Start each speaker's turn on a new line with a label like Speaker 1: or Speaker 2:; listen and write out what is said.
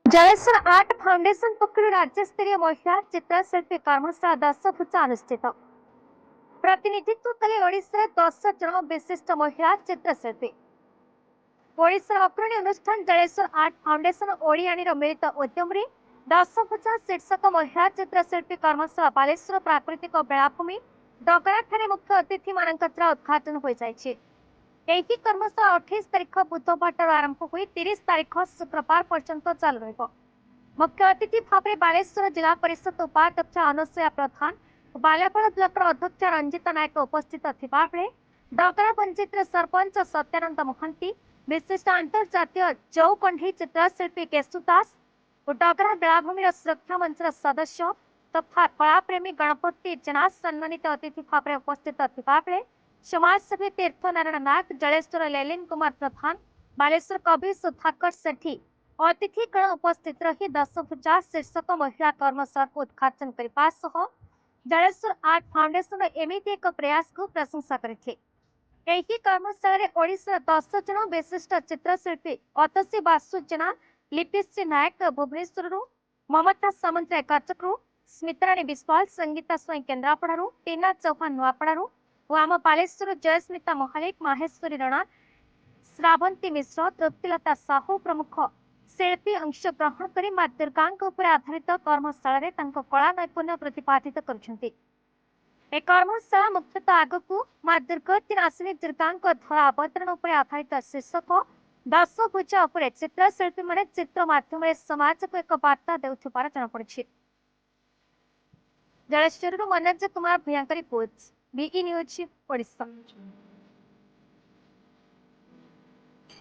Speaker 1: Jaleshwar art foundation पक्षर राज्यस्तरीय महिला चित्रशिल्पी कर्मशाला 10 भुजा अनुष्ठित प्रतिनिधित्व कले ओडिशा 10 जन विशिष्ट महिला चित्रशिल्पी ओडिशा अग्रणी अनुष्ठान जलेश्वर आर्ट फाउंडेशन ओडियाणीर मिलित उद्यम 10 भुजा शीर्षक महिला चित्रशिल्पी कर्मशाला बालेश्वर प्राकृतिक बेलाभूमि डगराठारे मुख्य अतिथि मानक उद्घाटन हो जाइछि। ଏହି କର୍ମଶାଳା 28 ତାରିଖ ବୁଧବାରଠାରୁ ଆରମ୍ଭ ହୋଇ 30 ତାରିଖ ଶୁକ୍ରବାର ପର୍ଯ୍ୟନ୍ତ ଚାଲୁ ରହିବ। ମୁଖ୍ୟ ଅତିଥି ଭାବରେ ବାଲେଶ୍ୱର ଜିଲ୍ଲା ପରିଷଦ ଉପାଧ୍ୟକ୍ଷ ଅନୁସୂୟା ପ୍ରଧାନ ଓ ବାଲିଆପାଳ ବ୍ଲକର ଅଧ୍ୟକ୍ଷ ରଞ୍ଜିତା ନାୟକ ଉପସ୍ଥିତ ଥିବା ବେଳେ ଡଗରା ପଞ୍ଚାୟତର ସରପଞ୍ଚ ସତ୍ୟାନନ୍ଦ ମହାନ୍ତି, ବିଶିଷ୍ଟ ଆନ୍ତର୍ଜାତୀୟ ଚୌକଣ୍ଢେଇ ଚିତ୍ରଶିଳ୍ପୀ କେଶୁ ଦାସ ଓ ଡଗରା ବେଳାଭୂମିର ସୁରକ୍ଷା ମଞ୍ଚର ସଦସ୍ୟ ତଥା କଳାପ୍ରେମୀ ଗଣପତି ଜେନା ସମ୍ମାନିତ ଅତିଥି ଭାବରେ ଉପସ୍ଥିତ ଥିବା ବେଳେ समाजसेवी तीर्थनारायण नाग, जलेश्वर लेलिन कुमार प्रधान, बालेश्वर कवि सुधाकर सेठी अतिथिगण उपस्थित रही 10 भुजा शीर्षक महिला कर्मशाला को उद्घाटन करने सह जलेश्वर आर्ट फाउंडेशन एमती एक प्रयास को प्रशंसा करते। कर्मशाला ओडिशा 10 जन विशिष्ट चित्रशिल्पी अतसी बासु जेना, लिपिश्री नायक भुवनेश्वर, ममता सामंतराय कटक, स्मिताराणी विश्वाल, संगीता स्वयं केन्द्रापड़ा, टीना चौहान नुआपड़ा और आम बालेश्वर जयस्मिता महालिक, माहेश्वरी रणा, श्रावंती मिश्र, तृप्तिलता साहू प्रमुख शिल्पी अंशग्रहण कर मां दुर्गा आधारित कर्मशाला कला नैपुण्य प्रतिपादित कर कर्मशाला मुख्यतः आगक मां दुर्गतिनाशिनी दुर्गा धरा अवतरण आधारित शीर्षक 10 भुजा चित्रशिल्पी मैंने चित्र मध्यम समाज को एक बार्ता देउथिबार जଣାपड़ी। जलेश्वर मनोज कुमार भूया रिपोर्ट बीई न्यूज ओडिशा।